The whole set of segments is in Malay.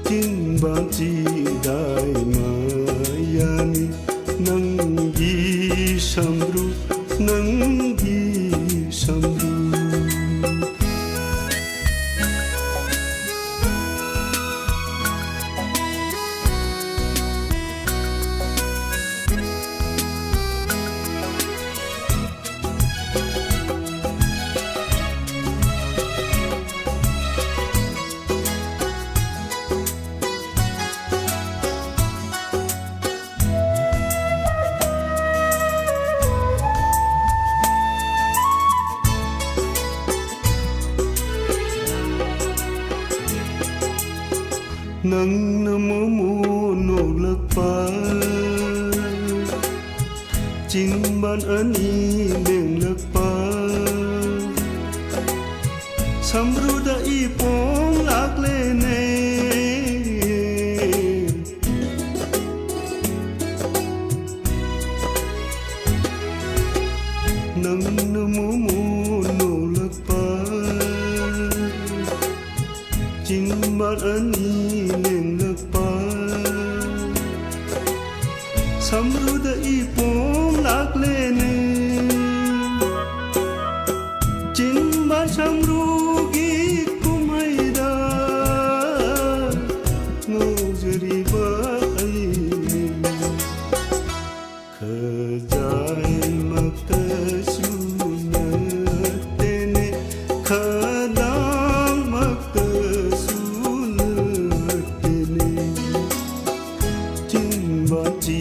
찐반지 다이마야니 낭기 삼루 낭기 삼루 nang namo mo nolak pa jing ban ani leng lak pa samru da I pong lak le ne nang namo mo nolak pa jing ban ani samruda ipong laklene jimba samrugi kumaida ngojri bai khajai makta sunatene khadang makta sunatene jimba ji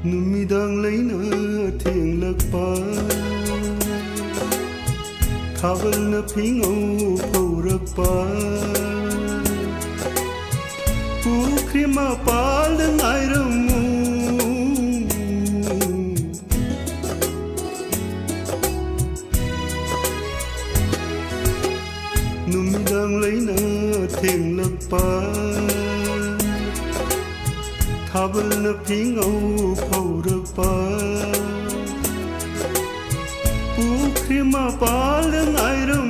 numidang leina theng lak pa thawal na phingau phaurak pa pu khrima pal ngai ramu numidang leina theng lak pa thawal na phingau phaurak pa pu khrima pal ngai ram